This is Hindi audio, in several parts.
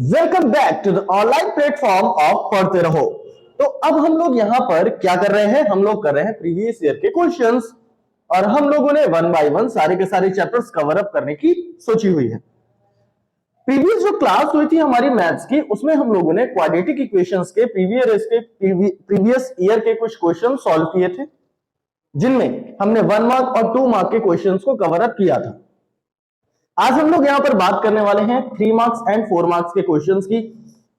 Welcome back to the online platform of Padhte Raho. तो अब हम लोग यहां पर क्या कर रहे हैं, हम लोग कर रहे हैं प्रीवियस ईयर के क्वेश्चंस और हम लोगों ने वन बाय वन सारे के सारे चैप्टर्स कवर अप करने की सोची हुई है। प्रीवियस जो क्लास हुई थी हमारी मैथ्स की, उसमें हम लोगों ने क्वाड्रेटिक इक्वेशंस के प्रीवियस ईयर के कुछ क्वेश्चन सॉल्व किए थे, जिनमें हमने 1 मार्क और 2 मार्क के क्वेश्चंस को कवर अप किया था। आज हम लोग यहां पर बात करने वाले हैं 3 मार्क्स एंड 4 मार्क्स के क्वेश्चंस की।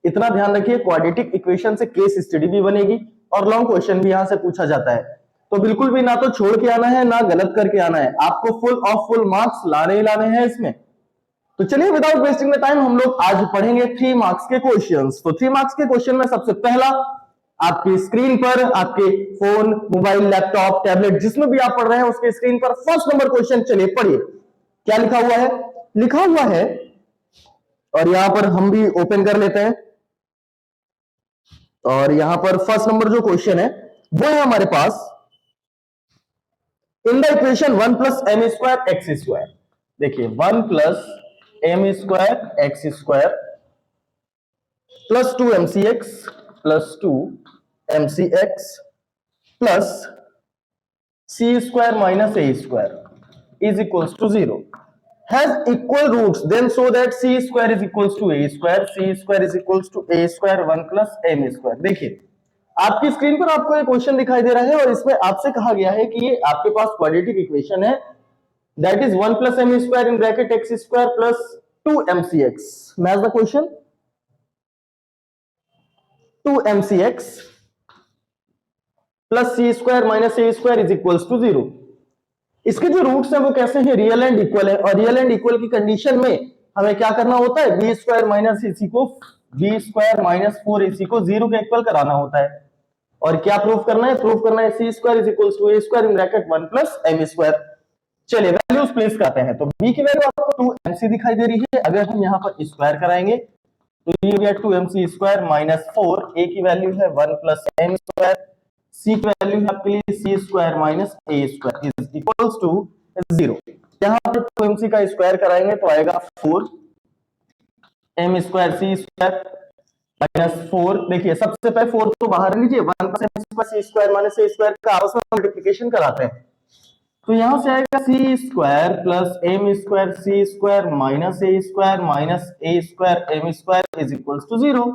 इतना ध्यान रखिए, क्वाड्रेटिक इक्वेशन से केस स्टडी भी बनेगी और लॉन्ग क्वेश्चन भी यहां से पूछा जाता है। तो बिल्कुल भी ना तो छोड़ के आना है ना गलत करके आना है, आपको फुल ऑफ फुल मार्क्स लाने ही लाने हैं इसमें। तो चलिए विदाउट वेस्टिंग द टाइम हम लोग आज पढ़ेंगे 3 मार्क्स के क्वेश्चंस। तो 3 मार्क्स के क्वेश्चन में सबसे पहला आपकी स्क्रीन पर, आपके फोन, मोबाइल, लैपटॉप, टैबलेट जिसमें भी आप पढ़ रहे हैं उसके स्क्रीन पर फर्स्ट नंबर क्वेश्चन, चलिए पढ़िए क्या लिखा हुआ है। लिखा हुआ है और यहां पर हम भी ओपन कर लेते हैं और यहां पर फर्स्ट नंबर जो क्वेश्चन है वो है हमारे पास, in the equation 1 plus M square X square. देखिए 1 plus M square X square plus 2 M C X plus 2 M C X plus C square minus A square is equals to 0 has equal roots, then so that c square is equals to a square, c square is equals to a square 1 plus m square। देखिए आपकी स्क्रीन पर आपको एक क्वेश्चन दिखाई दे रहा है और इसमें आपसे कहा गया है कि ये आपके पास क्वाड्रेटिक इक्वेशन है, that is 1 plus m square in bracket x square plus 2 mcx। Match the question, 2 mcx plus c square minus a square is equals to 0। इसके जो रूट्स हैं वो कैसे हैं, रियल एंड इक्वल है और रियल एंड इक्वल की कंडीशन में हमें क्या करना होता है, बी स्क्वायर माइनस एसी को, बी स्क्वायर माइनस 4ac को 0 के इक्वल कराना होता है। और क्या प्रूफ करना है, प्रूफ करना है C square is equals to A square in bracket 1 plus M square. चलिए वैल्यूज प्लेस करते हैं। तो बी की वैल्यू आपको 2mc दिखाई दे रही है, अगर हम यहां पर स्क्वायर कराएंगे तो ये हो गया 2mc स्क्वायर माइनस 4, ए की वैल्यू है 1 प्लस एम स्क्वायर, सी की वैल्यू है आपके लिए C square minus A square is equals to 0। यहां पर 2mc का स्क्वायर कराएंगे तो आएगा 4 एम स्क्वायर सी स्क्वायर माइनस 4। देखिए सबसे पहले 4 तो बाहर लीजिए, 1 plus M square C square minus A square का आपस में मल्टीप्लिकेशन कराते हैं तो यहां से आएगा C square plus M square C square minus A square M square is equals to 0।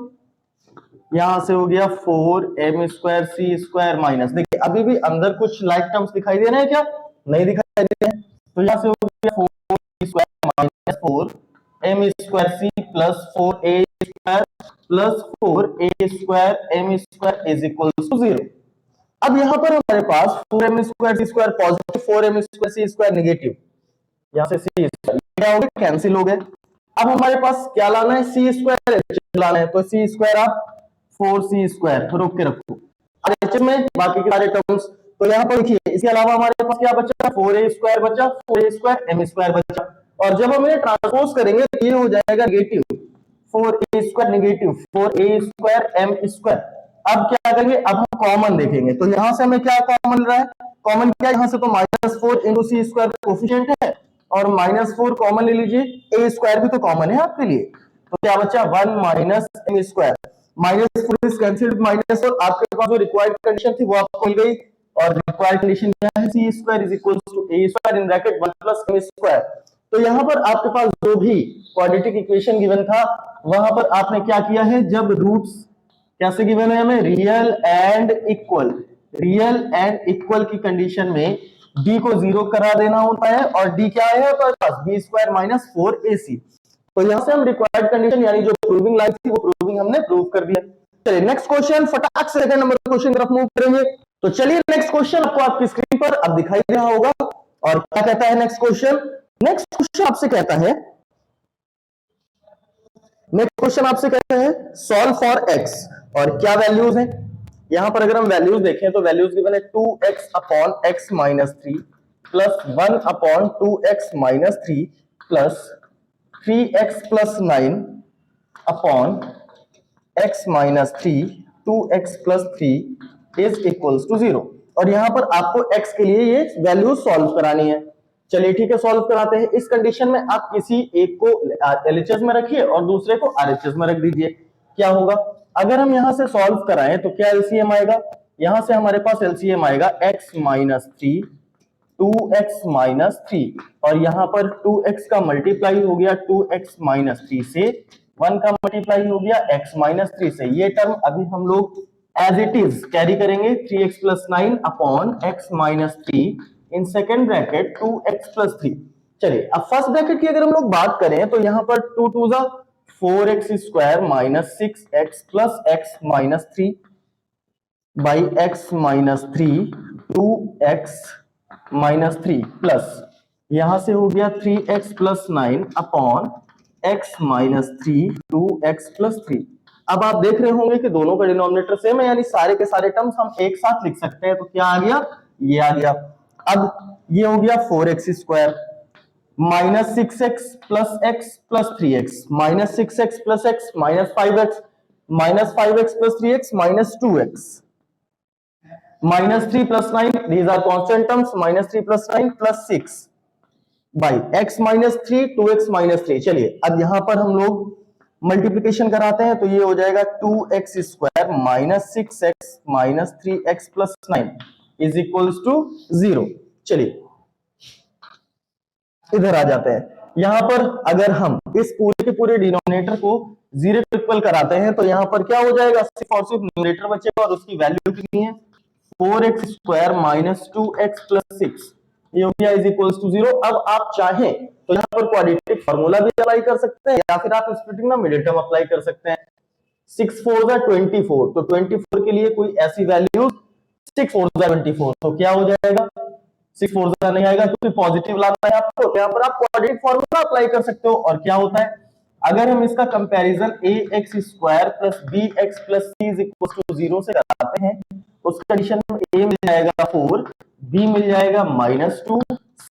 यहां से हो गया 4 एम स्क्वायर सी स्क्वायर माइनस, देखिए अभी भी अंदर कुछ लाइक टर्म्स दिखाई दे रहे हैं क्या, नहीं दिखाई दे रहे हैं, तो यहां से हो गया 4 square minus 4 M square c plus 4 a square plus 4 a square M square is equals to 0। अब यहां पर हमारे पास 4 एम स्क्वायर सी स्क्वायर पॉजिटिव, 4 एम स्क्वायर सी स्क्वायर नेगेटिव, यहां से सी स्क्वायर क्या हो गया, कैंसिल हो गए। अब हमारे पास क्या लाना है, सी स्क्वायर लाना है, तो सी स्क्वायर आप 4c स्क्वायर रोक के रखो आरएचएस में बाकी के सारे टर्म्स। तो यहाँ पर देखिए इसके अलावा हमारे पास क्या बचा, 4a स्क्वायर बचा, 4a स्क्वायर एम स्क्वायर बचा और जब हम इन्हें ट्रांसपोज करेंगे तो ये हो जाएगा negative 4a square negative 4a square M square. अब क्या करेंगे, अब हम कॉमन देखेंगे तो यहाँ से हमें क्या कॉमन मिल रहा है, कॉमन क्या, यहाँ से तो -4 इंटू सी स्क्वायर कोफिशिएंट है और -4 कॉमन ले लीजिए, ए स्क्वायर भी तो कॉमन है आपके लिए, तो क्या बचा 1 minus m square, minus 4 is cancelled minus 4, आपके पास जो रिक्वायर्ड कंडीशन थी वो आपको मिल गई और रिक्वायर्ड कंडीशन क्या है, C square is equals to A square in bracket 1 plus M square. तो यहां पर आपके पास जो भी क्वाड्रेटिक इक्वेशन गिवन था वहां पर आपने क्या किया है, जब रूट्स कैसे गिवन है हमें, रियल एंड इक्वल की कंडीशन में d को 0 करा देना होता है और d क्या है हमारे पास, b स्क्वायर माइनस 4ac। तो यहां से हम रिक्वायर्ड कंडीशन यानी जो प्रूविंग लाइन थी वो प्रूविंग हमने प्रूव कर दिया। चलिए नेक्स्ट क्वेश्चन, फटाक से सेकंड नंबर क्वेश्चन की तरफ मूव करेंगे। तो चलिए नेक्स्ट क्वेश्चन आपको आपकी स्क्रीन पर अब दिखाई दे रहा होगा और क्या कहता है नेक्स्ट क्वेश्चन, नेक्स्ट क्वेश्चन आपसे कहता है, नेक्स्ट क्वेश्चन आपसे कहता है सॉल्व फॉर x और क्या वैल्यूज हैं। यहां पर अगर हम वैल्यूज देखें तो वैल्यूज गिवन है 2x upon x minus 3 plus 1 upon 2x minus 3 plus 3x plus 9 upon x minus 3 2x plus 3 is equals to 0। और यहां पर आपको x के लिए ये वैल्यू सॉल्व करानी है। चलिए ठीक है, सॉल्व कराते हैं। इस कंडीशन में आप किसी एक को एलएचएस में रखिए और दूसरे को आरएचएस में रख दीजिए। क्या होगा, अगर हम यहां से सॉल्व कराएं तो क्या एलसीएम आएगा, यहां से हमारे पास एलसीएम आएगा x माइनस 3 2x माइनस 3, और यहां पर 2x का मल्टीप्लाई हो गया 2x माइनस 3 से, 1 का मल्टीप्लाई हो गया x माइनस 3 से। ये टर्म अभी हम लोग एज इट इज कैरी करेंगे, 3x plus 9 upon x minus 3 in second bracket 2x plus 3। चलिए अब फर्स्ट ब्रैकेट की अगर हम लोग बात करें तो यहां पर 2 2 जा 4x square minus 6x plus x minus 3 by x minus 3 2x minus 3 plus यहां से हो गया 3x plus 9 upon x minus 3 2x plus 3। अब आप देख रहे होंगे कि दोनों का डिनोमिनेटर सेम है, यानी सारे के सारे टर्म्स हम एक साथ लिख सकते हैं। तो क्या आ गया, ये आ गया। अब ये हो गया 4x square minus 6x plus x plus 3x minus 6x plus x minus 5x plus 3x minus 2x minus 3 plus 9, these are constant terms, minus 3 plus 9 plus 6 by x minus 3 2x minus 3। चलिए अब यहां पर हम लोग मल्टीप्लिकेशन कराते हैं तो ये हो जाएगा 2x square minus 6x minus 3x plus 9 is equals to 0। चलिए इधर आ जाते हैं, यहां पर अगर हम इस पूरे के पूरे डिनोमिनेटर को 0 इक्वल कराते हैं तो यहां पर क्या हो जाएगा, सिर्फ और सिर्फ न्यूमरेटर बचेगा और उसकी वैल्यू कितनी है 4x square minus 2x plus 6, ये हो गया इज इक्वल्स टू 0। अब आप चाहें तो यहाँ पर क्वाड्रेटिक फार्मूला भी अप्लाई कर सकते हैं या फिर आप स्प्लिटिंग में मिडिल टर्म अप्लाई कर सकते हैं। 6 4 जा 24, तो 24 के लिए कोई ऐसी वैल्यू 6 4 जा 24, तो क्या हो जाएगा 6 4 जा नहीं आएगा क्योंकि पॉजिटिव लाना है आपको, तो यहाँ पर आप क्वाड्रेटिक फार्मूला अप्लाई कर सकते हो। और क्या होता है, अगर हम इसका comparison ax square plus bx plus c is equal to 0 से कराते हैं, उस कंडीशन में a मिल जाएगा 4, b मिल जाएगा माइनस 2,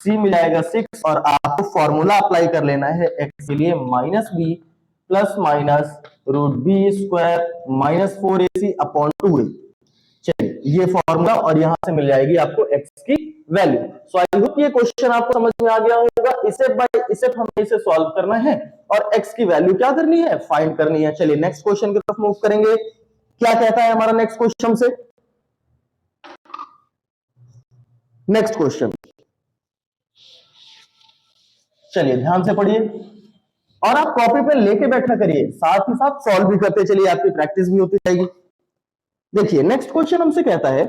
c मिल जाएगा 6, और आपको फॉर्मूला अप्लाई कर लेना है x के लिए minus b plus minus root b square minus 4ac upon 2a। चलिए ये फॉर्मूला, और यहां से मिल जाएगी आपको x की वैल्यू। सो आई होप ये क्वेश्चन आपको समझ में आ गया होगा। इसे बाय इसे हमें इसे सॉल्व करना है और x की वैल्यू क्या करनी है, फाइंड करनी है। चलिए नेक्स्ट क्वेश्चन की तरफ मूव करेंगे। क्या कहता है हमारा नेक्स्ट क्वेश्चन से, नेक्स्ट क्वेश्चन चलिए ध्यान से पढ़िए और आप कॉपी पे लेके बैठा करिए, साथ ही साथ सॉल्व भी करते चलिए, आपकी प्रैक्टिस भी होती जाएगी। देखिए नेक्स्ट क्वेश्चन हमसे कहता है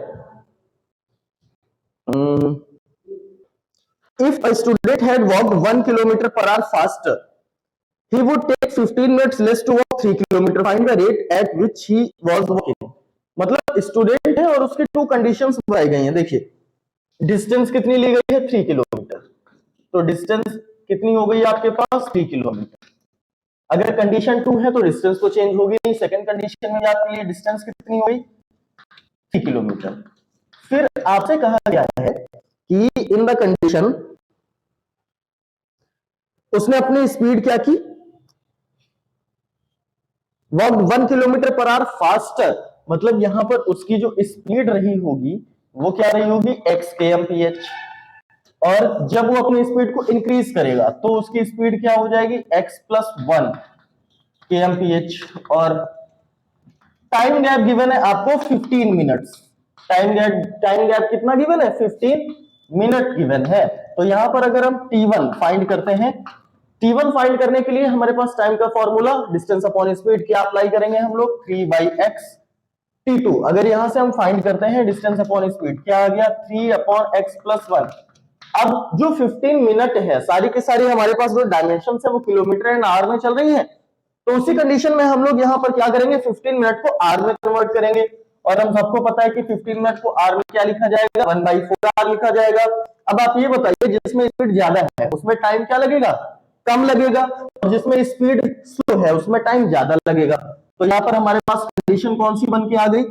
if a student had walked 1 kilometre per our faster he would take 15 minutes less to walk 3 kilometre, find the rate at which he was walking। मतलब स्टूडेंट है और उसकी टू कंडीशंस बताई गई हैं। देखिए डिस्टेंस कितनी ली गई है 3 किलोमीटर, तो डिस्टेंस कितनी हो गई आपके पास 3 किलोमीटर। अगर कंडीशन 2 है तो डिस्टेंस तो चेंज होगी नहीं, सेकंड कंडीशन में आपके लिए डिस्टेंस कितनी हो गई 3 किलोमीटर। फिर आपसे कहा गया है कि इन द कंडीशन उसने अपनी स्पीड क्या की, walk 1 kilometre per our faster, मतलब यहां पर उसकी जो स्पीड रही होगी वो क्या रही होगी x kmph, और जब वो अपनी स्पीड को इंक्रीज करेगा तो उसकी स्पीड क्या हो जाएगी x प्लस 1 kmph, और टाइम गैप गिवन है आपको 15 मिनट्स। टाइम गैप कितना गिवन है 15 मिनट गिवन है। तो यहां पर अगर हम t1 फाइंड करते हैं, t1 फाइंड करने के लिए हमारे पास टाइम का फॉर्मूला डिस्टेंस अपॉन स्पीड क्या अप्लाई करेंगे हम लोग 3/x t2। अगर यहां से हम फाइंड करते हैं डिस्टेंस अपॉन स्पीड, क्या आ गया 3/x प्लस 1। अब जो 15 मिनट है सारी के सारी हमारे पास जो डायमेंशन है वो किलोमीटर एंड आवर में चल रही है, तो उसी कंडीशन में हम लोग यहां पर क्या करेंगे 15 मिनट को आर में कन्वर्ट करेंगे, और हम सबको पता है कि 15 मिनट को आर में क्या लिखा जाएगा 1/4 आर लिखा जाएगा। अब आप ये बताइए जिसमें स्पीड ज्यादा है उसमें टाइम क्या लगेगा कम लगेगा, और जिसमें स्पीड स्लो है उसमें टाइम ज्यादा लगेगा। तो यहाँ पर हमारे पास कंडीशन कौन सी बन के आ गई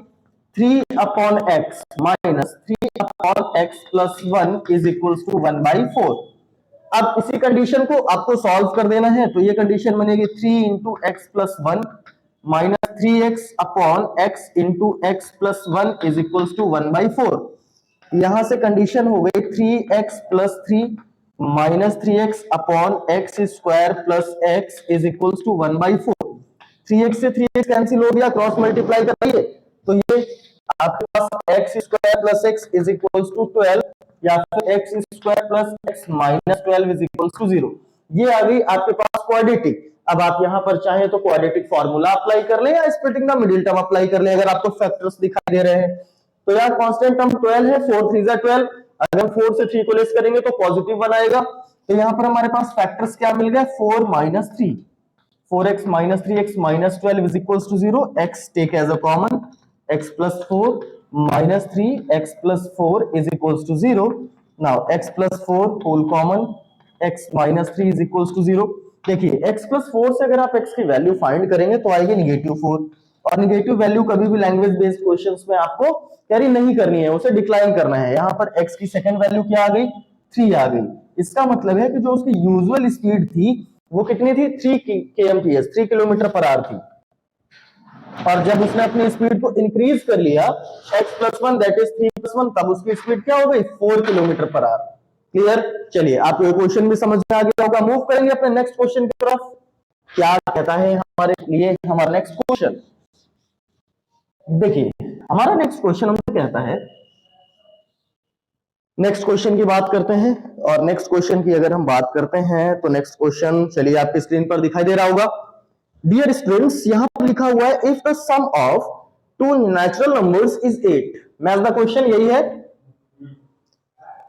3/x minus 3/x plus 1 is equal to 1/4। अब इसी कंडीशन को आपको सॉल्व कर देना है, तो ये कंडीशन बनेगी 3 into x plus 1 minus 3x upon x into x plus 1 is equal to 1/4। यहां से कंडीशन हो गई 3x plus 3 minus 3x upon x square plus x is equals to 1/4। 3x से 3x कैंसिल हो गया, क्रॉस मल्टीप्लाई कराइए तो ये आपके पास X square plus x is equals to 12 या फिर X square plus X minus 12 is equals to 0। ये आ गई आपके पास क्वाड्रेटिक। अब आप यहां पर चाहे तो क्वाड्रेटिक फार्मूला अप्लाई कर ले या splitting the middle term apply कर ले। अगर आपको फैक्टर्स दिखाई दे रहे हैं तो यार कांस्टेंट टर्म 12 है, 4 3 जा 12, अगर हम 4 से 3 को लेस करेंगे तो पॉजिटिव बनाएगा। तो यहां पर हमारे पास फैक्टर्स क्या मिल गया, 4 minus 3, 4x minus 3x minus 12 is equals to 0. X take as a common, x plus 4 minus 3 x plus 4 is equals to 0. Now x plus 4 whole common, x minus 3 is equals to 0. देखिए x plus 4 से अगर आप x की वैल्यू फाइंड करेंगे तो आएगी नेगेटिव 4, और नेगेटिव वैल्यू कभी भी लैंग्वेज बेस्ड क्वेश्चंस में आपको कैरी नहीं करनी है, उसे डिक्लाइन करना है। यहाँ पर x की सेकंड वैल्यू क्या आ गई, 3 आ गई। इसका मतलब है कि जो उसकी यूजुअल स्पीड थी वो कितनी थी, 3 kmph, 3 किलोमीटर पर आवर थी। और जब उसने अपनी स्पीड को इंक्रीज कर लिया x plus 1 that is 3 plus 1, तब उसकी स्पीड क्या हो गई, 4 किलोमीटर पर आवर। क्लियर? चलिए आपको ये क्वेश्चन भी समझ में आ गया होगा। मूव करेंगे अपने नेक्स्ट क्वेश्चन की तरफ। क्या कहता है हमारे लिए हमारा नेक्स्ट क्वेश्चन, देखिए हमारा नेक्स्ट क्वेश्चन हमसे कहता है, नेक्स्ट क्वेश्चन की बात करते हैं। और नेक्स्ट क्वेश्चन की अगर हम बात करते हैं तो नेक्स्ट क्वेश्चन चलिए आपकी स्क्रीन पर दिखाई दे रहा होगा। डियर स्टूडेंट्स, यहां पर लिखा हुआ है if the sum of two natural numbers is 8। Match the question यही है,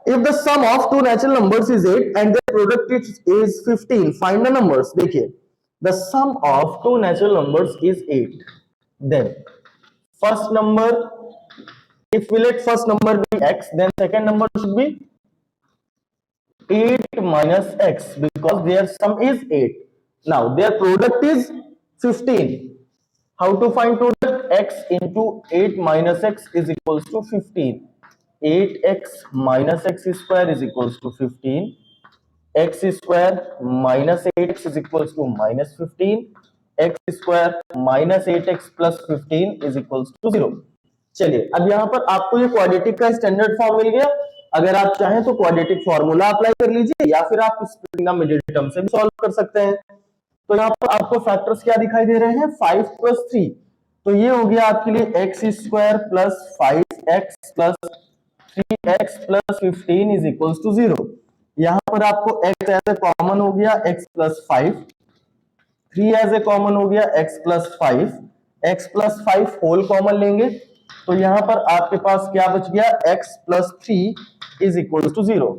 if the sum of two natural numbers is 8 and the product is 15, find the numbers. देखिए the sum of two natural numbers is 8, then first number, if we let first number be x, then second number should be 8 minus x because their sum is 8. Now their product is 15. How to find product? X into 8 minus x is equals to 15. 8x minus x square is equals to 15. X square minus 8x is equals to minus 15. X square minus 8x plus 15 is equals to 0. चलिए अब यहां पर आपको ये क्वाड्रेटिक का स्टैंडर्ड फॉर्म मिल गया। अगर आप चाहें तो क्वाड्रेटिक फॉर्मूला अप्लाई कर लीजिए या फिर आप स्प्लिटिंग द मिडिल टर्म से भी सॉल्व कर सकते हैं। तो यहाँ पर आपको फैक्टर्स क्या दिखाई दे रहे हैं, 5 प्लस 3, तो ये हो गया आपके लिए x square plus 5x plus 3x plus 15 is equals to 0। यहाँ पर आपको x एज ए कॉमन हो गया, x plus 5, 3 as a common हो गया, x plus 5, x plus 5 whole common लेंगे तो यहां पर आपके पास क्या बच गया, x plus 3 is equal to 0।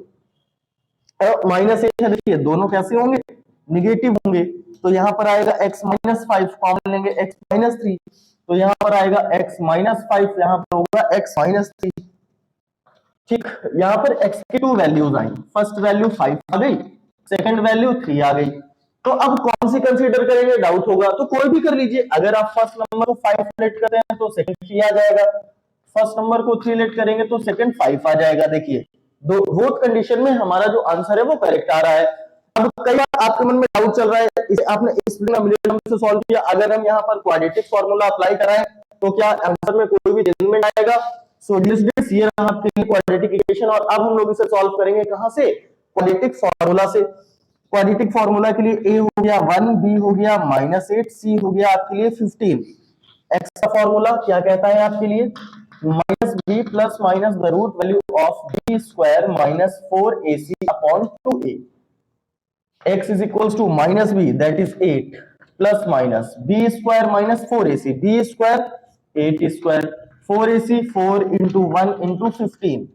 Minus 8 है, देखिए दोनों कैसे होंगे, निगेटिव होंगे। तो यहां पर आएगा x माइनस 5, कॉमन लेंगे x माइनस 3, तो यहां पर आएगा x माइनस 5, यहां पर होगा x माइनस 3। ठीक, यहां पर x की 2 वैल्यूज आई, फर्स्ट वैल्यू 5 आ गई, सेकंड वैल्यू 3 आ गई। तो अब कौन सी कंसीडर करेंगे, डाउट होगा, तो कोई भी कर लीजिए। अगर आप फर्स्ट नंबर को 5 लेट करते हैं तो सेकंड 3 आ जाएगा, फर्स्ट नंबर को 3 लेट करेंगे तो सेकंड 5 आ जाएगा। देखिए दो बोथ कंडीशन में हमारा जो आंसर है वो करेक्ट आ रहा है। अब कई बार आपके मन में डाउट चल रहा है, इसे आपने स्प्लिटिंग द मिडिल टर्म से सॉल्व किया, अगर हम यहाँ पर क्वाड्रेटिक फार्मूला अप्लाई कराएं तो क्या आंसर में कोई भी चेंजमेंट आएगा? सो डियर स्टूडेंट्स, ये रहा आपके लिए क्वाड्रेटिक इक्वेशन, और अब हम लोग इसे सॉल्व करेंगे कहां से, क्वाड्रेटिक फार्मूला से। क्वाड्रेटिक फार्मूला के लिए a हो गया 1, b हो गया -8, c हो गया आपके लिए 15। x का फार्मूला क्या कहता है आपके लिए, -b plus minus the root value of b square minus 4ac upon 2a। x is equals to -b that is 8 plus minus b square minus 4ac, b square 8 square 4ac 4 into 1 into 15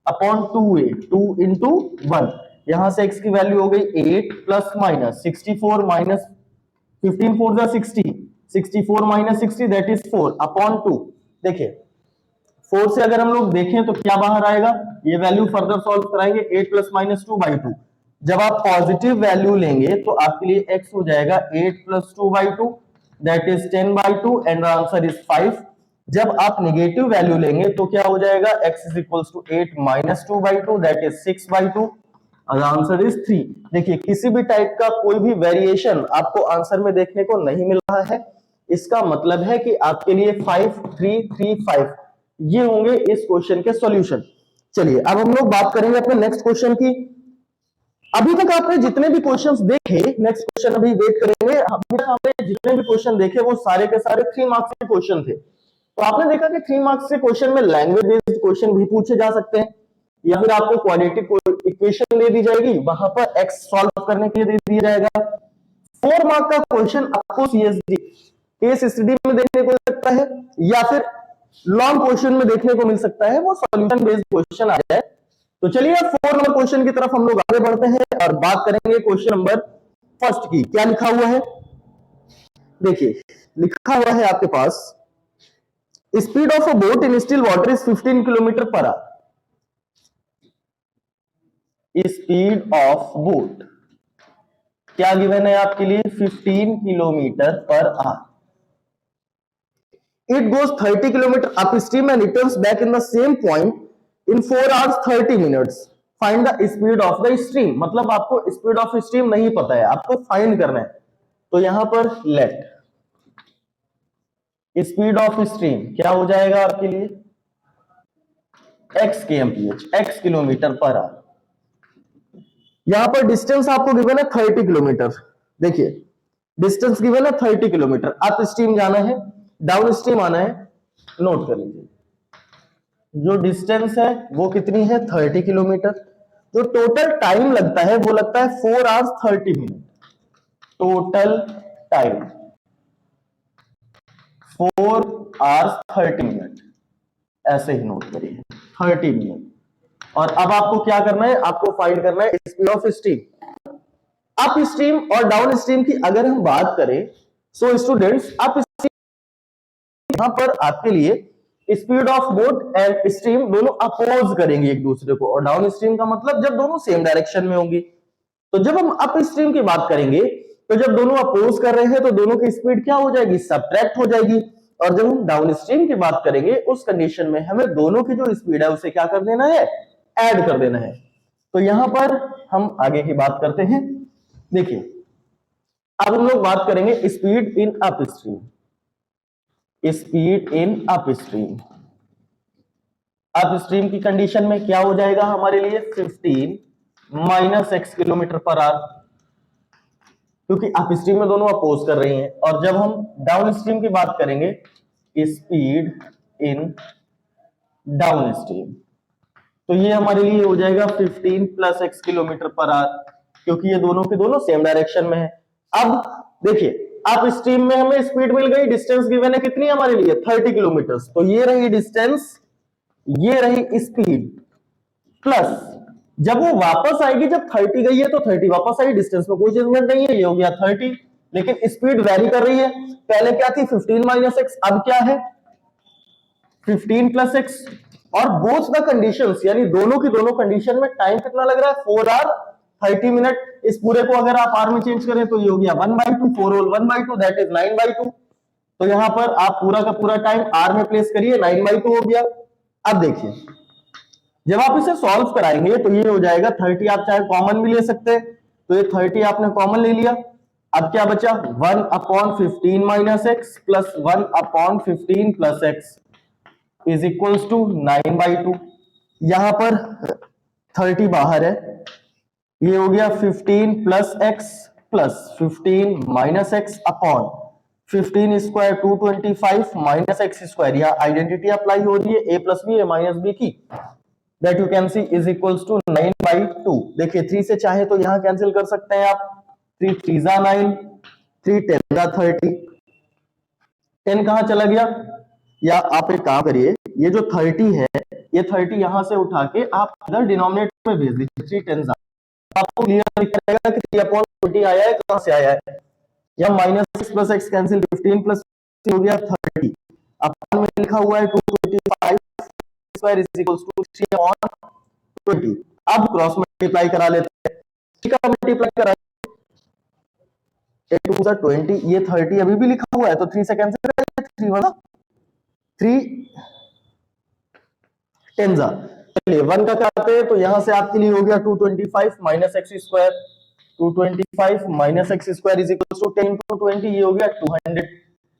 upon 2a 2 into 1। यहां से x की वैल्यू हो गई 8 प्लस माइनस 64 माइनस 15 4 जा 60, 64 माइनस 60 दैट इज 4 अपॉन 2। देखिए 4 से अगर हम लोग देखें तो क्या बाहर आएगा, ये वैल्यू फर्दर सॉल्व कराएंगे, 8 प्लस माइनस 2/2। जब आप पॉजिटिव वैल्यू लेंगे तो आपके लिए x हो जाएगा 8 plus 2/2 that is 10/2 and the answer is 5। जब आप नेगेटिव वैल्यू लेंगे तो क्या हो जाएगा, x is equals to 8 minus 2/2 that is 6/2, answer is 3। देखिए किसी भी टाइप का कोई भी वेरिएशन आपको आंसर में देखने को नहीं मिल रहा है, इसका मतलब है कि आपके लिए 5 3 3 5 ये होंगे इस क्वेश्चन के सॉल्यूशन। चलिए अब हम लोग बात करेंगे अपने नेक्स्ट क्वेश्चन की। अभी तक आपने जितने भी क्वेश्चंस देखे, नेक्स्ट क्वेश्चन अभी वेट करेंगे, अभी तक आपने जितने भी क्वेश्चन देखे वो सारे के सारे 3 मार्क्स के क्वेश्चन थे। तो आपने देखा कि 3 मार्क्स के क्वेश्चन में लैंग्वेज बेस्ड क्वेश्चन भी पूछे जा सकते हैं, या फिर आपको क्वाड्रेटिक इक्वेशन दे दी जाएगी, वहां पर एक्स सॉल्व करने के लिए दे दिया जाएगा। 4 मार्क का क्वेश्चन आपको सीएसडी केस स्टडी में देखने को मिल सकता है, या फिर लॉन्ग क्वेश्चन में देखने को मिल सकता है, वो सॉल्यूशन बेस्ड क्वेश्चन आ जाए। तो चलिए 4 नंबर क्वेश्चन की तरफ हम लोग आगे बढ़ते हैं और बात करेंगे क्वेश्चन नंबर फर्स्ट की। क्या लिखा हुआ है, देखिए लिखा हुआ है आपके पास, speed of a boat in still water is 15 kilometre per hour. Speed of boat क्या गिवन है आपके लिए, 15 kilometre per hour. It goes 30 kilometer upstream and returns back in the same point in 4 hours 30 minutes. Find the speed of the stream. मतलब आपको स्पीड ऑफ स्ट्रीम नहीं पता है, आपको फाइंड करना है। तो यहां पर लेट स्पीड ऑफ स्ट्रीम क्या हो जाएगा आपके लिए, x kmph, x kilometre per our. यहां पर डिस्टेंस आपको गिवन है 30 किलोमीटर। देखिए डिस्टेंस गिवन है 30 किलोमीटर, अप स्ट्रीम जाना है, डाउन स्ट्रीम आना है। नोट कर लीजिए, जो डिस्टेंस है वो कितनी है, 30 किलोमीटर। जो टोटल टाइम लगता है वो लगता है 4 hours 30 minute. Total time 4 hours 30 minute, ऐसे ही नोट करिए 30 मिनट। और अब आपको क्या करना है, आपको फाइंड करना है speed of stream. Up stream और डाउन स्ट्रीम की अगर हम बात करें, सो स्टूडेंट्स अप यहां पर आपके लिए speed of boat and stream दोनों अपोज करेंगे एक दूसरे को, और डाउन स्ट्रीम का मतलब जब दोनों सेम डायरेक्शन में होंगी। तो जब हम अप स्ट्रीम की बात करेंगे, तो जब दोनों अपोज कर रहे हैं तो दोनों की स्पीड क्या हो जाएगी, सबट्रैक्ट हो जाएगी। और जब हम डाउन स्ट्रीम की बात करेंगे, उस कंडीशन में हमें दोनों की जो स्पीड है उसे क्या कर देना है, ऐड कर देना है। तो यहां पर हम आगे की बात करते हैं। देखिए अब हम लोग बात करेंगे speed in up stream. Speed in up stream, up stream की कंडीशन में क्या हो जाएगा हमारे लिए, 15 minus x kilometre per our, क्योंकि अप स्ट्रीम में दोनों अपोज कर रही हैं। और जब हम डाउन स्ट्रीम की बात करेंगे, स्पीड इन डाउन स्ट्रीम, तो ये हमारे लिए हो जाएगा 15 plus x kilometre per our, क्योंकि ये दोनों के दोनों सेम डायरेक्शन में है। अब देखिए अप स्ट्रीम में हमें स्पीड मिल गई, डिस्टेंस गिवन है कितनी हमारे लिए, 30 किलोमीटर। तो ये रही डिस्टेंस, ये रही स्पीड, प्लस जब वो वापस आएगी, जब 30 गई है तो 30 वापस आई, डिस्टेंस में कोई चेंजमेंट नहीं है, ये हो गया 30। लेकिन स्पीड वेरी कर रही है, पहले क्या थी 15 माइनस एक्स, अब क्या है 15 प्लस एक्स। और बोथ द कंडीशंस, यानी दोनों की दोनों कंडीशन में टाइम कितना लग रहा है, 4 आवर 30 मिनट। इस पूरे को अगर आप आर में चेंज करें तो ये हो गया 1/2, 4 होल 1/2, दैट इज 9/2। तो यहां पर आप पूरा का पूरा टाइम आर में प्लेस करिए, 9/2 हो गया। अब देखिए जब आप इसे सॉल्व कराएंगे तो ये हो जाएगा 30, आप चाहे कॉमन भी ले सकते हैं, तो ये 30 आपने कॉमन ले लिया। अब क्या बचा, 1/15 minus x plus 1/15 plus x is equals to 9/2। यहां पर 30 बाहर है, ये हो गया 15 plus x plus 15 minus x upon 15 square 225 minus x square. यहां आइडेंटिटी अप्लाई हो रही है, a प्लस बी है माइनस बी की, that you can see is equals to 9/2। देखिए 3 से चाहे तो यहां कैंसिल कर सकते हैं आप, 3 3 9, 3 10 30, 10 कहां चला गया। या आप एक काम करिए, ये जो 30 है, ये 30 यहां से उठा के आप इधर डिनोमिनेटर में भेज दीजिए, 3 10, आपको क्लियर दिख जाएगा कि 3/20 आया है, कहां से आया है। या minus x plus x cancel, 15 plus हो गया 30, अपन में लिखा हुआ है 225 स्क्वायर इज इक्वल्स टू 3/20। अब क्रॉस मल्टीप्लाई करा लेते हैं, ठीक है मल्टीप्लाई करा 8 2 20, ये 30 अभी भी लिखा हुआ है तो 3 से कैंसिल करेंगे, 3 वाला 3 10 जा, चलिए 1 का करते हैं तो यहां से आपके लिए हो गया 225 minus x square, 225 minus x square is equal to 10 × 20, ये हो गया 200।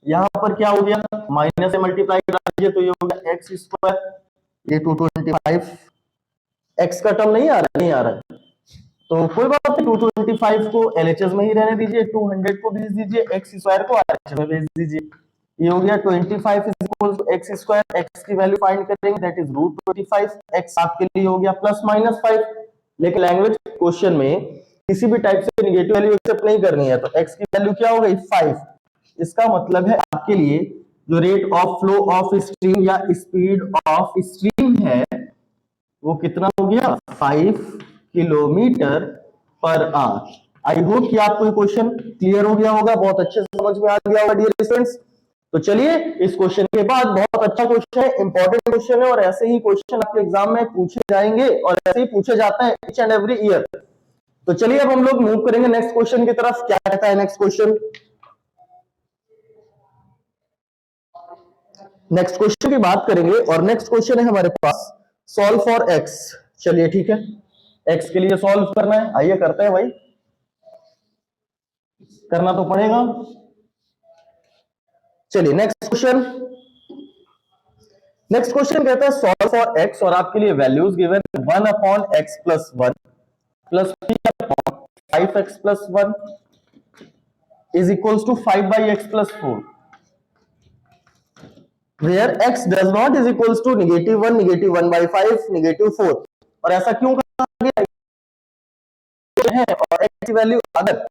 यहां पर क्या हो गया, माइनस से मल्टीप्लाई करा दीजिए तो ये हो गया एक्स स्क्वायर, ये 225, एक्स का टर्म नहीं आ रहा है, तो कोई बात नहीं, 225 को LHS में ही रहने दीजिए, 200 को भेज दीजिए, एक्स स्क्वायर को RHS में भेज दीजिए। ये हो गया 25 is equal to x square, x की वैल्यू फाइंड करेंगे दैट इज रूट 25, एक्स आपके लिए हो गया प्लस माइनस 5। लेकिन लैंग्वेज क्वेश्चन में किसी भी टाइप से नेगेटिव वैल्यू एक्सेप्ट नहीं करनी है, तो एक्स की वैल्यू क्या हो गई 5। इसका मतलब है आपके लिए जो rate of flow of stream या स्पीड ऑफ स्ट्रीम है वो कितना हो गया 5 kilometre per our. I hope कि आपको ये क्वेश्चन क्लियर हो गया होगा, बहुत अच्छे से समझ में आ गया होगा डियर स्टूडेंट्स। तो चलिए इस क्वेश्चन के बाद, बहुत अच्छा क्वेश्चन है, इंपॉर्टेंट क्वेश्चन है और ऐसे ही क्वेश्चन आपके एग्जाम में पूछे जाएंगे और ऐसे ही पूछे जाते हैं ईच एंड एवरी ईयर। तो चलिए अब हम लोग मूव करेंगे नेक्स्ट क्वेश्चन की तरफ। क्या कहता है नेक्स्ट क्वेश्चन? नेक्स्ट क्वेश्चन की बात करेंगे और नेक्स्ट क्वेश्चन है हमारे पास सॉल्व फॉर एक्स। चलिए ठीक है, एक्स के लिए सॉल्व करना है, आइए करते हैं भाई, करना तो पड़ेगा। चलिए नेक्स्ट क्वेश्चन। नेक्स्ट क्वेश्चन कहता है सॉल्व फॉर एक्स और आपके लिए values given 1 upon x plus 1 plus 3 upon 5x plus 1 is equals to 5 by x plus 4 where x does not is equals to -1, -1/5, -4। और ऐसा क्यों कहा गया है? और x की वैल्यू अगर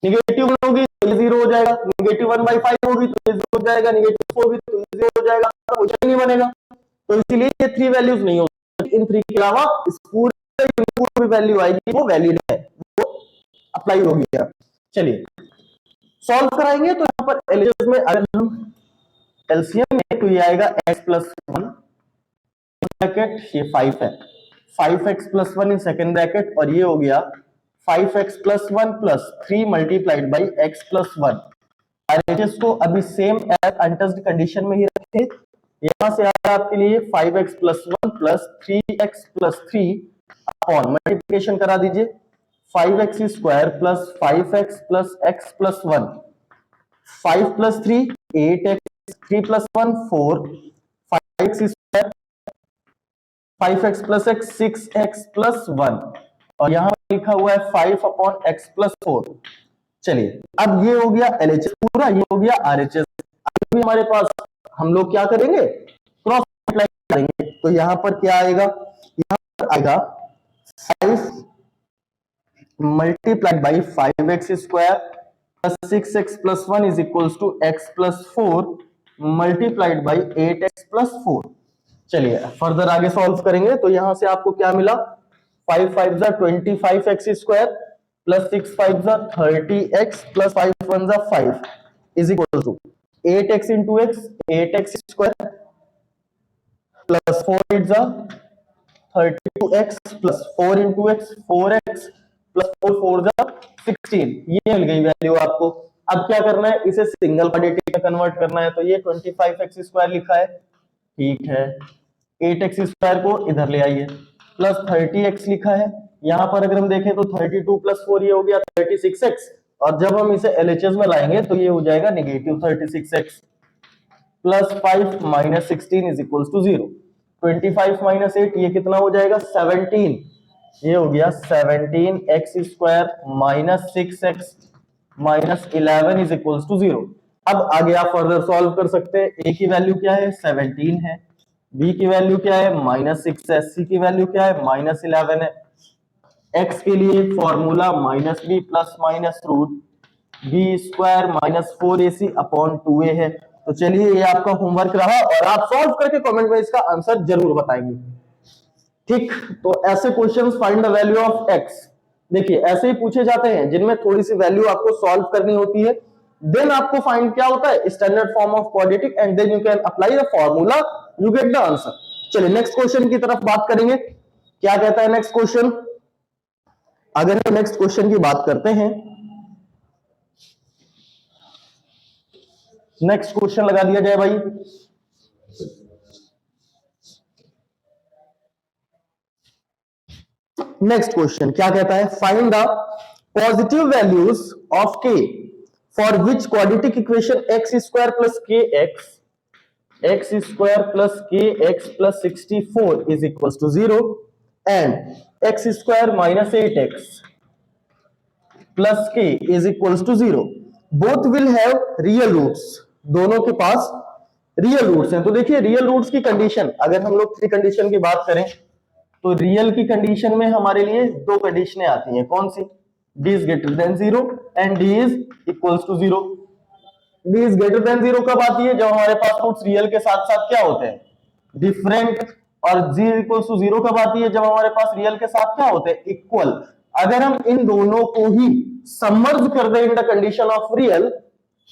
नेगेटिव होगी तो ये 0 हो जाएगा, -1/5 होगी तो ये 0 हो जाएगा, -4 होगी तो ये 0 हो जाएगा, तो क्वेश्चन नहीं बनेगा। तो इसीलिए ये 3 वैल्यूज नहीं हो सकती। इन 3 के अलावा इस पूरे वैल्यू आएगी वो वैलिड है, वो अप्लाई हो गया। चलिए सॉल्व कराएंगे तो यहाँ पर एलसीएम में अगर हम एलसीएम में तो ये आएगा x प्लस 1 ब्रैकेट, ये 5 है, 5x plus 1 in second bracket, और ये हो गया 5x plus 1 plus 3 multiplied by x plus 1। RHS को अभी सेम एज अनटच्ड कंडीशन में ही रखे। यहां से आया आपके लिए 5x plus 1 plus 3x plus 3 upon multiplication करा दीजिए 5x square plus 5x plus x plus 1, 5 plus 3 8x, 3 plus 1 4, 5x square 5x plus x 6x plus 1, और यहां लिखा हुआ है 5 अपॉन x प्लस 4। चलिए अब ये हो गया LHS पूरा, ये हो गया RHS। अभी हमारे पास हम लोग क्या करेंगे, क्रॉस मल्टीप्लाई करेंगे। तो यहां पर क्या आएगा, यहां पर आएगा 5 multiplied by 5x square plus 6x plus 1 is equals to x plus 4 multiplied by 8x plus 4। चलिए फर्दर आगे सॉल्व करेंगे तो यहां से आपको क्या मिला, 5 5 जा 25x स्क्वायर प्लस 6 5 जा 30x प्लस 5 1 जा 5 is equal to 8x into x 8x square plus 4 8 जा 32x plus 4 into x 4x plus 4 4 जा 16। ये मिल गई वैल्यू आपको। अब क्या करना है, इसे सिंगल क्वाड्रेटिक में कन्वर्ट करना है। तो ये 25x स्क्वायर लिखा है, ठीक है, 8x स्क्वायर को इधर ले आइए, प्लस 30x लिखा है। यहां पर अगर हम देखें तो 32 प्लस 4 ये हो गया 36x, और जब हम इसे LHS में लाएंगे तो ये हो जाएगा -36x plus 5 minus 16 is equal to 0। 25 minus 8 ये कितना हो जाएगा 17, ये हो गया 17x square minus 6x minus 11 is equal to 0। अब आगे आप फर्दर सॉल्व कर सकते हैं। a की वैल्यू क्या है 17 है, b की वैल्यू क्या है -6 है, c की वैल्यू क्या है -11 है। x के लिए formula -b plus minus root b square minus 4ac upon 2a है। तो चलिए ये आपका होमवर्क रहा और आप सॉल्व करके कमेंट में इसका आंसर जरूर बताएंगे। ठीक, तो ऐसे questions find the value of x, देखिए ऐसे ही पूछे जाते हैं जिनमें थोड़ी सी वैल्यू आपको सॉल्व करनी होती है। देन आपको फाइंड क्या होता है, standard form of quadratic, and then you can apply the formula, you get the answer. चलिए नेक्स्ट क्वेश्चन की तरफ बात करेंगे। क्या कहता है नेक्स्ट क्वेश्चन? अगर हम नेक्स्ट क्वेश्चन की बात करते हैं, नेक्स्ट क्वेश्चन लगा दिया जाए भाई। नेक्स्ट क्वेश्चन क्या कहता है, find the positive values of k for which quadratic equation x square plus kx x square plus kx plus 64 is equal to 0 and X square minus 8x plus K is equals to 0, both will have real roots, दोनों के पास रियल रूट्स हैं। तो देखिए रियल रूट्स की कंडीशन, अगर हम लोग थ्री कंडीशन की बात करें तो रियल की कंडीशन में हमारे लिए दो कंडीशनें आती हैं, कौन सी? d is greater than 0 and d is equals to 0। d is greater than 0 कब आती है? जब हमारे पास रूट्स रियल के साथ साथ क्या होते हैं? डिफरेंट। और g इक्वल्स टू 0 कब आती है? जब हमारे पास रियल के साथ क्या होते हैं? इक्वल। अगर हम इन दोनों को ही सबमर्ज कर दें in the condition of real,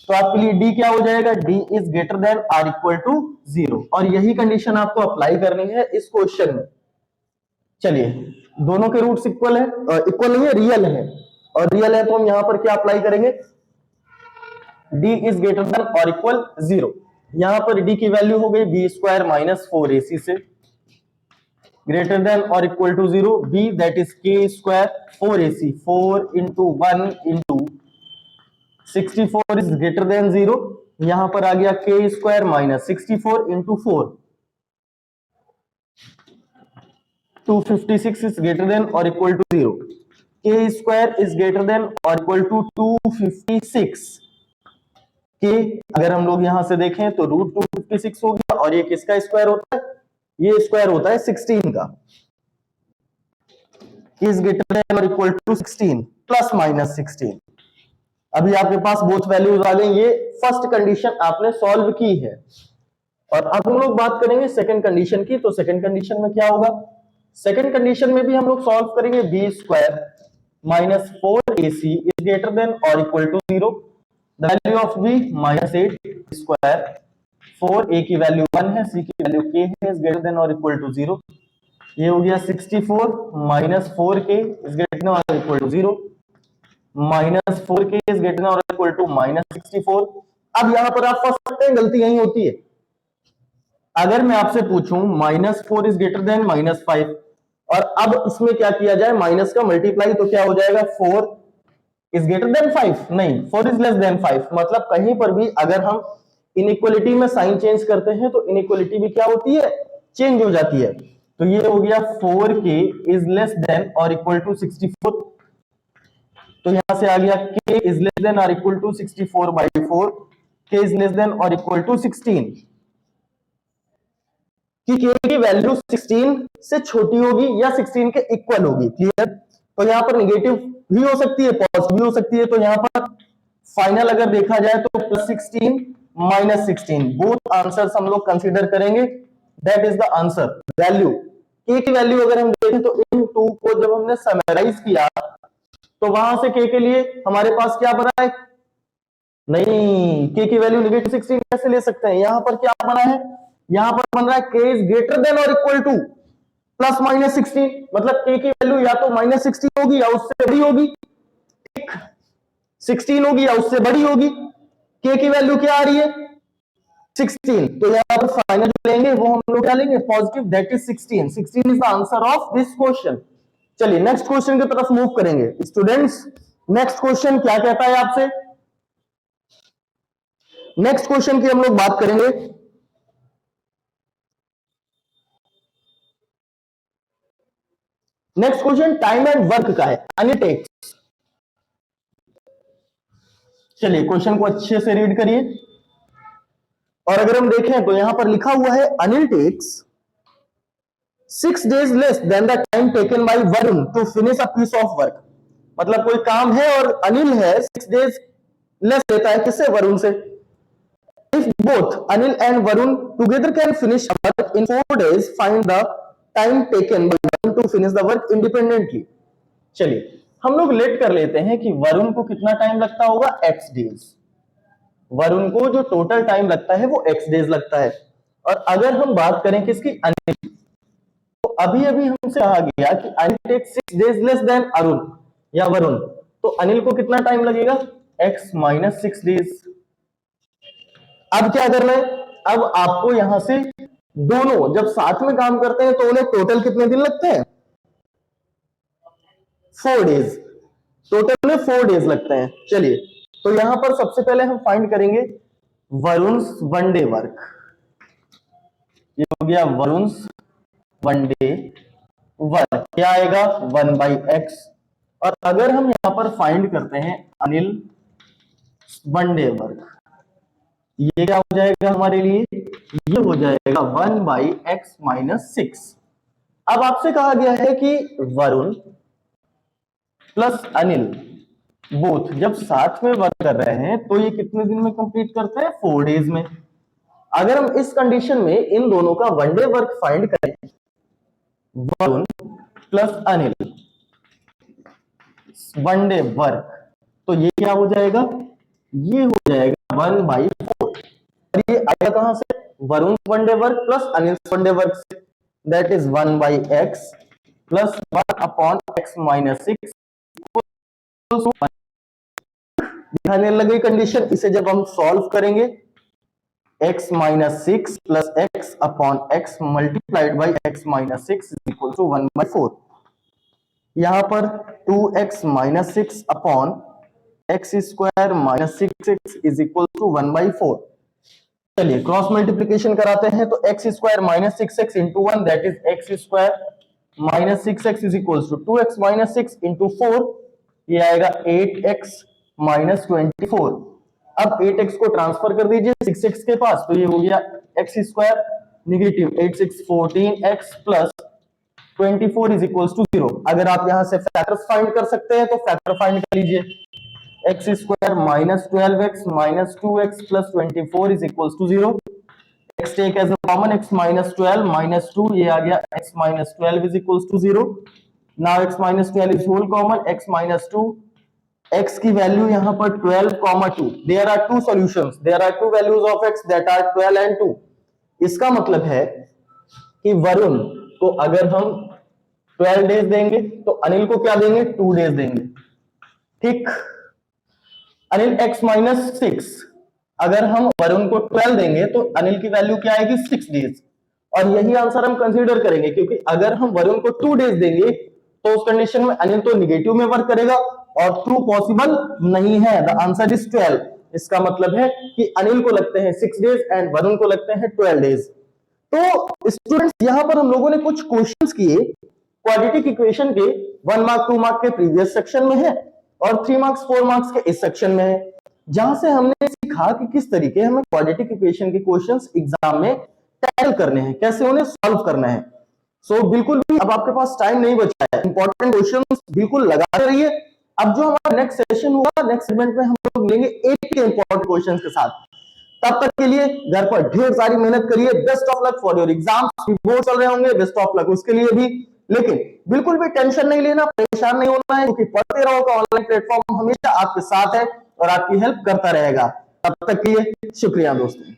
तो आपके लिए d क्या हो जाएगा? d is greater than or equal to 0। और यही कंडीशन आपको अप्लाई करनी है इस क्वेश्चन में। चलिए, दोनों के रूट्स इक्वल है, इक्वल नहीं है, रियल है, और रियल है तो हम यहां पर क्या अप्लाई करेंगे? d इज ग्रेटर देन और इक्वल 0। यहां पर d की वैल्यू हो गई b स्क्वायर माइनस 4ac से ग्रेटर देन और equal to 0, b that is k square 4ac, 4 into 1 into 64 is greater than 0। यहां पर आ गया k square minus 64 into 4, 256 is greater than or equal to 0, k square is greater than or equal to 256, k अगर हम लोग यहां से देखें तो रूट 256 हो गया, और ये किसका स्क्वायर होता है? ये स्क्वायर होता है 16 का। k is greater than or equal to 16 plus minus 16। अभी आपके पास बोथ वैल्यूज आ गई, ये फर्स्ट कंडीशन आपने सॉल्व की है। और अब हम लोग बात करेंगे सेकंड कंडीशन की। तो सेकंड कंडीशन में क्या होगा? सेकंड कंडीशन में भी हम लोग सॉल्व करेंगे b square minus 4ac is greater than और equal to 0, the value of b minus 8 square, 4a की वैल्यू 1 है, c की वैल्यू k है, इज ग्रेटर देन और इक्वल टू 0। ये हो गया 64 minus 4k is greater than और equal to 0, minus 4k is greater than और इक्वल टू माइनस 64। अब यहां पर आप फंस सकते हैं, गलती यही होती है। अगर मैं आपसे पूछूं minus 4 is greater then minus 5, और अब इसमें क्या किया जाए? माइनस का मल्टीप्लाई, तो क्या हो जाएगा? 4 इज ग्रेटर देन 5, नहीं 4 इज लेस देन 5। मतलब कहीं पर भी अगर हम इनइक्वालिटी में साइन चेंज करते हैं तो इनइक्वालिटी भी क्या होती है? चेंज हो जाती है। तो ये हो गया 4k इज लेस देन और इक्वल टू 64। तो यहां से आ गया k इज लेस देन और equal to 64 by 4, k is less than और इक्वल टू 16, कि k की वैल्यू 16 से छोटी होगी या 16 के इक्वल होगी। क्लियर? तो यहां पर नेगेटिव भी हो सकती है, पॉजिटिव भी हो सकती है। तो यहां पर फाइनल अगर देखा जाए तो प्लस 16 माइनस 16, बोथ आंसर्स हम लोग कंसीडर करेंगे। That is the answer. Value k की वैल्यू अगर हम देखें तो इन टू को जब हमने समराइज किया तो वहां से k के लिए हमारे पास क्या बना है? नहीं, k की वैल्यू नेगेटिव 16 कैसे ले सकते हैं? यहां पर क्या बना है? यहां पर बन रहा है k इज ग्रेटर देन और इक्वल टू प्लस माइनस 16, मतलब k की वैल्यू या तो माइनस 16 होगी या उससे बड़ी होगी, 16 होगी या उससे बड़ी होगी। k की वैल्यू क्या आ रही है? 16। तो यहां पर फाइनल लेंगे वो हम लोग क्या लेंगे? Positive, that is 16। 16 is the answer of this question. चलिए नेक्स्ट क्वेश्चन की तरफ मूव करेंगे। स्टूडेंट्स, नेक्स्ट क्वेश्चन क्या कहता है आपसे? नेक्स्ट क्वेश्चन की हम लोग बात करेंगे। Next question time and work का है, अनिल टेक्स। चलिए क्वेश्चन को अच्छे से रीड करिए, और अगर हम देखें तो यहां पर लिखा हुआ है Anil takes 6 days less than the time taken by Varun to finish a piece of work. मतलब कोई काम है और अनिल है 6 days लेस लेता है, किससे? वरुण से। If both Anil and Varun together can finish a work in 4 days, find the time taken by Varun to finish the work independently. चलिए हम लोग लेट कर लेते हैं कि वरुण को कितना टाइम लगता होगा? x days. वरुण को जो टोटल टाइम लगता है वो x डेज लगता है। और अगर हम बात करें किसकी? अनिल, तो अभी अभी हमसे कहा गया कि Anil take 6 days less than Arun या वरुण, तो अनिल को कितना टाइम लगेगा? x minus 6 days. अब क्या करना है? अब आपको यहां से दोनों जब साथ में काम करते हैं तो उन्हें टोटल कितने दिन लगते हैं? 4 डेज। टोटल में 4 डेज लगते हैं। चलिए, तो यहां पर सबसे पहले हम फाइंड करेंगे वरुण्स वन डे वर्क। ये हो गया वरुण्स वन डे 1 क्या आएगा 1/x। और अगर हम यहां पर फाइंड करते हैं अनिल वन डे वर्क, ये क्या हो जाएगा हमारे लिए, ये हो जाएगा 1/x-6। अब आपसे कहा गया है कि वरुण प्लस अनिल बोथ जब साथ में वर्क कर रहे हैं तो ये कितने दिन में कंप्लीट करते हैं, 4 डेज में। अगर हम इस कंडीशन में इन दोनों का वन डे वर्क फाइंड करें, Varun plus Anil one day work, तो ये क्या हो जाएगा, ये हो जाएगा 1/4। ये आएगा कहां से, Varun one day work plus Anil one day work से, दैट इज 1/x प्लस 1/x-6। ध्यान लगे कंडीशन, इसे जब हम सॉल्व करेंगे x-6 plus x/x multiplied by x-6 is equal to 1/4। यहां पर 2x-6 upon x² - 6x is equal to 1/4। चलिए क्रॉस मल्टीप्लीकेशन कराते हैं, तो x² - 6x into 1 that is x² - 6x is equal to 2x - 6 into 4, ये आएगा 8x - 24। अब 8x को ट्रांसफर कर दीजिए 6x के पास, तो ये हो गया x² negative 8 6 14x plus 24 is equal to 0। अगर आप यहां से फैक्टर्स फाइंड कर सकते हैं तो फैक्टर फाइंड कर लीजिए, x² - 12x - 2x plus 24 is equal to 0। x take as a common, x - 12 - 2, ये आ गया x - 12 is equal to 0। Now x - 12 is whole common, x - 2, x की वैल्यू यहां पर 12, 2। There are two solutions, there are two values of x that are 12 and 2। इसका मतलब है कि वरुण को अगर हम 12 डेज देंगे तो अनिल को क्या देंगे, 2 डेज देंगे। ठीक, अनिल x-6, अगर हम वरुण को 12 देंगे तो अनिल की वैल्यू क्या आएगी, 6 डेज। और यही आंसर हम कंसीडर करेंगे, क्योंकि अगर हम वरुण को 2 डेज देंगे तो उस कंडीशन में अनिल तो निगेटिव में वर्क करेगा और ट्रू पॉसिबल नहीं है। The answer is 12। इसका मतलब है कि अनिल को लगते हैं 6 डेज एंड वरुण को लगते हैं 12 डेज। तो स्टूडेंट्स यहां पर हम लोगों ने कुछ क्वेश्चंस किए क्वाड्रेटिक इक्वेशन के 1 मार्क 2 मार्क के प्रीवियस सेक्शन में है और 3 मार्क्स 4 मार्क्स के इस सेक्शन में है, जहां से हमने सीखा कि किस तरीके हमें क्वाड्रेटिक इक्वेशन के क्वेश्चंस एग्जाम में टैकल करने हैं, कैसे उन्हें सॉल्व करना है। सो बिल्कुल भी अब आपके पास टाइम नहीं बचा है, इंपॉर्टेंट क्वेश्चंस बिल्कुल लगाते रहिए। अब जो हमारा नेक्स्ट सेशन होगा, नेक्स्ट सेगमेंट में हम लोग लेंगे 8 के इंपॉर्टेंट क्वेश्चंस के साथ। तब तक के लिए घर पर ढेर सारी मेहनत करिए। Best of luck for your exams, board चल रहे होंगे, बेस्ट ऑफ लक उसके लिए भी। लेकिन बिल्कुल भी टेंशन नहीं लेना, परेशान नहीं होना है, क्योंकि पढ़ते रहो का ऑनलाइन प्लेटफॉर्म हमेशा आपके साथ है और आपकी हेल्प करता रहेगा। तब तक के लिए शुक्रिया दोस्तों।